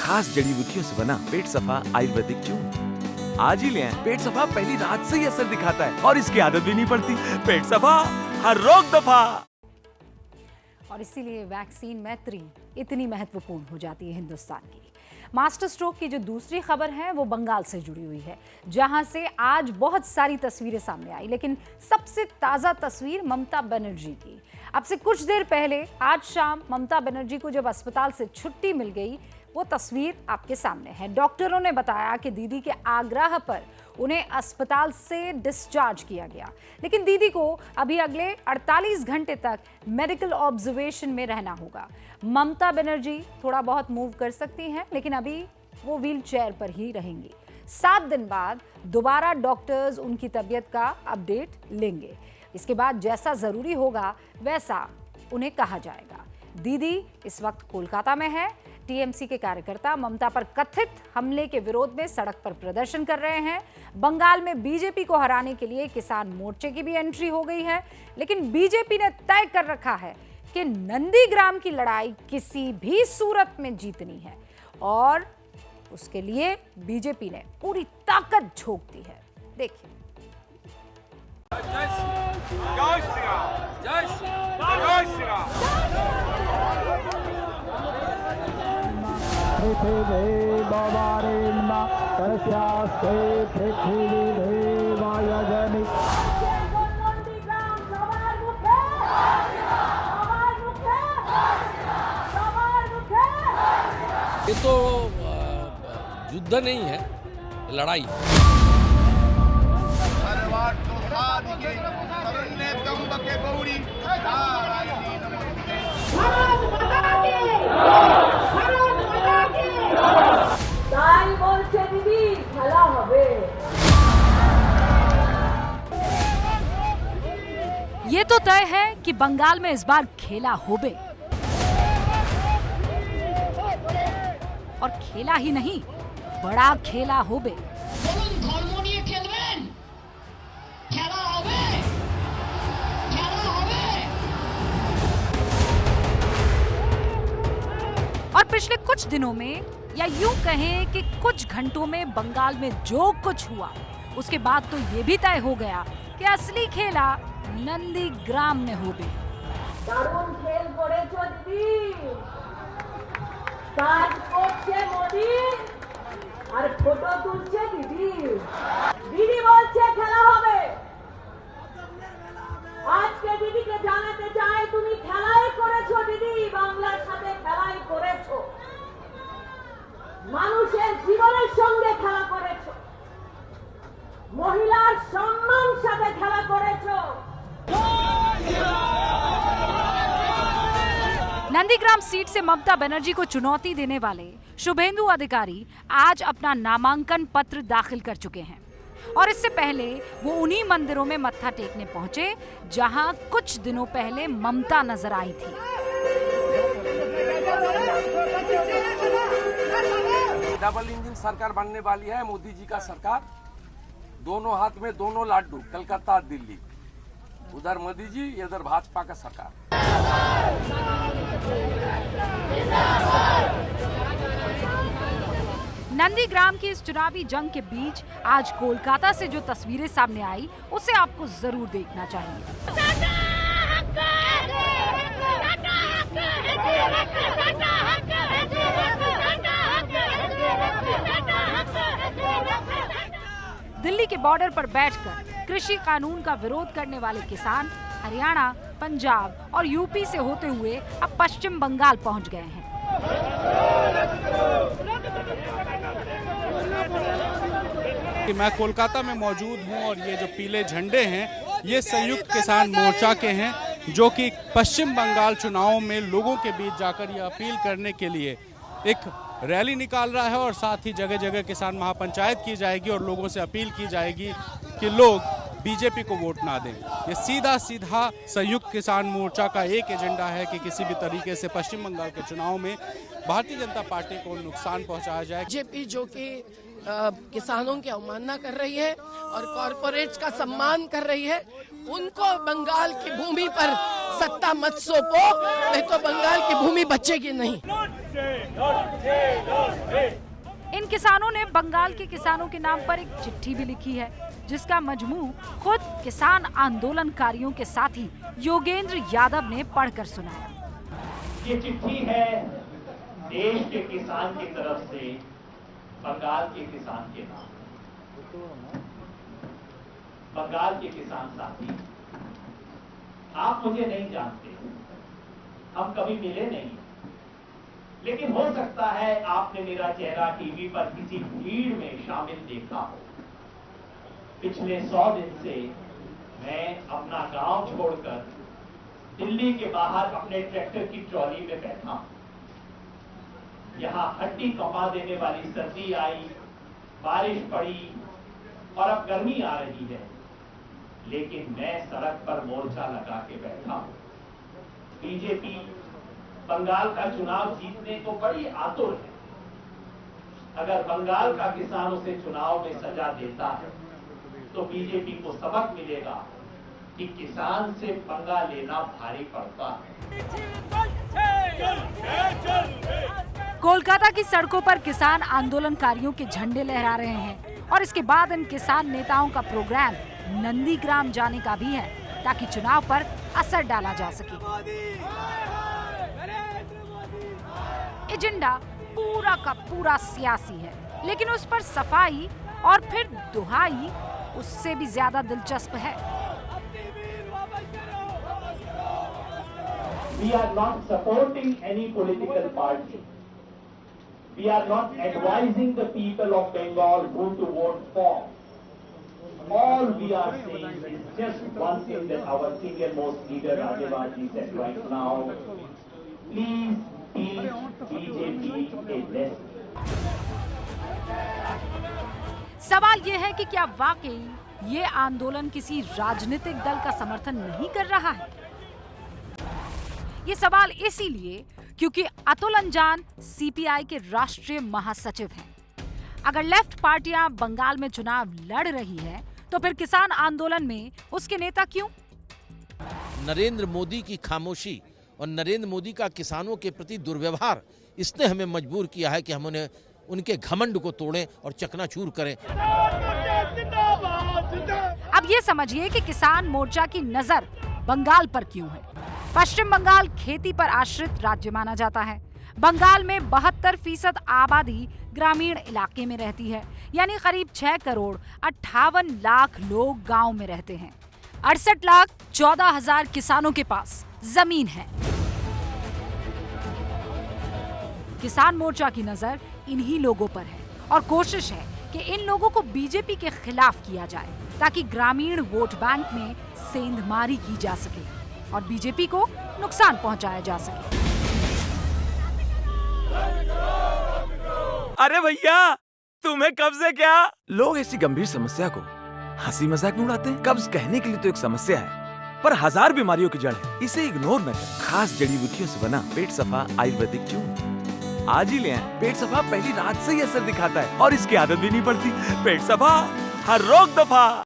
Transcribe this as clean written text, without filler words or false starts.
खास जड़ी बूटियों से बना पेट सफा आयुर्वेदिक चूर्ण। आज ही ले आएं। पेट सफा पहली रात से ही असर दिखाता है और इसकी आदत भी नहीं पड़ती। पेट सफा, हर रोग दफा। और इसीलिए वैक्सीन मैत्री इतनी महत्वपूर्ण हो जाती है हिंदुस्तान की। मास्टर स्ट्रोक की जो दूसरी खबर है वो बंगाल से जुड़ी हुई है, जहां से आज बहुत सारी तस्वीरें सामने आई, लेकिन सबसे ताजा तस्वीर ममता बनर्जी की। अब से कुछ देर पहले आज शाम ममता बनर्जी को जब अस्पताल से छुट्टी मिल गई, वो तस्वीर आपके सामने है। डॉक्टरों ने बताया कि दीदी के आग्रह पर उन्हें अस्पताल से डिस्चार्ज किया गया, लेकिन दीदी को अभी अगले 48 घंटे तक मेडिकल ऑब्जर्वेशन में रहना होगा। ममता बनर्जी थोड़ा बहुत मूव कर सकती हैं, लेकिन अभी वो व्हील चेयर पर ही रहेंगी। 7 दिन बाद दोबारा डॉक्टर्स उनकी तबीयत का अपडेट लेंगे। इसके बाद जैसा जरूरी होगा वैसा उन्हें कहा जाएगा। दीदी इस वक्त कोलकाता में है। टीएमसी के कार्यकर्ता ममता पर कथित हमले के विरोध में सड़क पर प्रदर्शन कर रहे हैं। बंगाल में बीजेपी को हराने के लिए किसान मोर्चे की भी एंट्री हो गई है, लेकिन बीजेपी ने तय कर रखा है कि नंदीग्राम की लड़ाई किसी भी सूरत में जीतनी है और उसके लिए बीजेपी ने पूरी ताकत झोंक दी है। देखिए। ये तो युद्ध नहीं है, लड़ाई। ये तो तय है कि बंगाल में इस बार खेला होबे, और खेला ही नहीं, बड़ा खेला होबे। और पिछले कुछ दिनों में, या यूं कहें कि कुछ घंटों में बंगाल में जो कुछ हुआ, उसके बाद तो ये भी तय हो गया कि असली खेला नंदीग्राम में होबे। দারুণ খেল করেছো দিদি, কাজ করছে মোদি আর ফটো তুলছে দিদি। দিদি বলছে খেলা হবে। আজকে দিদিকে জানাতে চাই তুমি খেলাই করেছো দিদি, বাংলার সাথে খেলাই করেছো, মানুষের জীবনের সঙ্গে খেলা করেছো, মহিলার সম্মান সাথে খেলা করেছো। नंदीग्राम सीट से ममता बनर्जी को चुनौती देने वाले शुभेंदु अधिकारी आज अपना नामांकन पत्र दाखिल कर चुके हैं, और इससे पहले वो उन्हीं मंदिरों में मत्था टेकने पहुंचे जहां कुछ दिनों पहले ममता नजर आई थी। डबल इंजन सरकार बनने वाली है मोदी जी का सरकार। दोनों हाथ में दोनों लाडू, कलकत्ता दिल्ली, उधर मोदी जी, इधर भाजपा का सरकार। नंदीग्राम की इस चुनावी जंग के बीच आज कोलकाता से जो तस्वीरें सामने आई, उसे आपको जरूर देखना चाहिए। दिल्ली के बॉर्डर पर बैठकर कृषि कानून का विरोध करने वाले किसान हरियाणा, पंजाब और यूपी से होते हुए अब पश्चिम बंगाल पहुंच गए हैं। कि मैं कोलकाता में मौजूद हूं और ये जो पीले झंडे हैं ये संयुक्त किसान मोर्चा के हैं, जो कि पश्चिम बंगाल चुनावों में लोगों के बीच जाकर ये अपील करने के लिए एक रैली निकाल रहा है, और साथ ही जगह जगह किसान महापंचायत की जाएगी और लोगों से अपील की जाएगी कि लोग बीजेपी को वोट ना दें। ये सीधा संयुक्त किसान मोर्चा का एक एजेंडा है कि किसी भी तरीके से पश्चिम बंगाल के चुनाव में भारतीय जनता पार्टी को नुकसान पहुंचाया जाए। बीजेपी जो कि किसानों की अवमानना कर रही है और कॉरपोरेट्स का सम्मान कर रही है, उनको बंगाल की भूमि पर सत्ता मत सौंपो, नहीं तो बंगाल की भूमि बचेगी नहीं। इन किसानों ने बंगाल के किसानों के नाम पर एक चिट्ठी भी लिखी है, जिसका मजमू खुद किसान आंदोलनकारियों के साथी योगेंद्र यादव ने पढ़कर सुनाया। ये चिट्ठी है देश के किसान की तरफ से बंगाल के किसान के नाम। बंगाल के किसान साथी, आप मुझे नहीं जानते, हम कभी मिले नहीं, लेकिन हो सकता है आपने मेरा चेहरा टीवी पर किसी भीड़ में शामिल देखा हो। पिछले 100 दिन से मैं अपना गांव छोड़कर दिल्ली के बाहर अपने ट्रैक्टर की ट्रॉली में बैठा हूं। यहां हड्डी कंपा देने वाली सर्दी आई, बारिश पड़ी और अब गर्मी आ रही है, लेकिन मैं सड़क पर मोर्चा लगा के बैठा हूं। बीजेपी बंगाल का चुनाव जीतने को बड़ी आतुर है। अगर बंगाल का किसान उसे चुनाव में सजा देता है तो बीजेपी को सबक मिलेगा कि किसान से पंगा लेना भारी पड़ता है। कोलकाता की सड़कों पर किसान आंदोलनकारियों के झंडे लहरा रहे हैं और इसके बाद इन किसान नेताओं का प्रोग्राम नंदीग्राम जाने का भी है, ताकि चुनाव पर असर डाला जा सके। एजेंडा पूरा का पूरा सियासी है, लेकिन उस पर सफाई और फिर दुहाई उससे भी ज्यादा दिलचस्प है। We are not supporting any political party. We are not advising the people of Bengal who to vote for. All we are saying is just one thing that our senior most leader Rajesh said right now. Please teach BJP a lesson. सवाल यह है कि क्या वाकई ये आंदोलन किसी राजनीतिक दल का समर्थन नहीं कर रहा है? ये सवाल इसीलिए क्योंकि अतुल अंजान सीपीआई के राष्ट्रीय महासचिव हैं। अगर लेफ्ट पार्टियां बंगाल में चुनाव लड़ रही है, तो फिर किसान आंदोलन में उसके नेता क्यों? नरेंद्र मोदी की खामोशी और नरेंद्र मोदी का किसानों के प्रति दुर्व्यवहार, इसने हमें मजबूर किया है कि हम उन्हें उनके घमंड को तोड़ें और चकनाचूर करें। अब ये समझिए कि किसान मोर्चा की नजर बंगाल पर क्यों है। पश्चिम बंगाल खेती पर आश्रित राज्य माना जाता है। बंगाल में 72% आबादी ग्रामीण इलाके में रहती है, यानी करीब 6 करोड़ 58 लाख लोग गांव में रहते हैं। 68 लाख 14 हजार किसानों के पास जमीन है। किसान मोर्चा की नजर इन्हीं लोगों पर है और कोशिश है कि इन लोगों को बीजेपी के खिलाफ किया जाए, ताकि ग्रामीण वोट बैंक में सेंधमारी की जा सके और बीजेपी को नुकसान पहुंचाया जा सके। अरे भैया, तुम्हें कब्ज है क्या? लोग ऐसी गंभीर समस्या को हंसी मजाक में उड़ाते हैं। कब्ज कहने के लिए तो एक समस्या है, पर 1000 बीमारियों की जड़ है। इसे इग्नोर न करें। खास जड़ी बूटियों से बना पेट सफा आयुर्वेदिक च्यून आज ही ले आएं। पेट सफा पहली रात से ही असर दिखाता है और इसकी आदत भी नहीं पड़ती। पेट सफा, हर रोग दफा।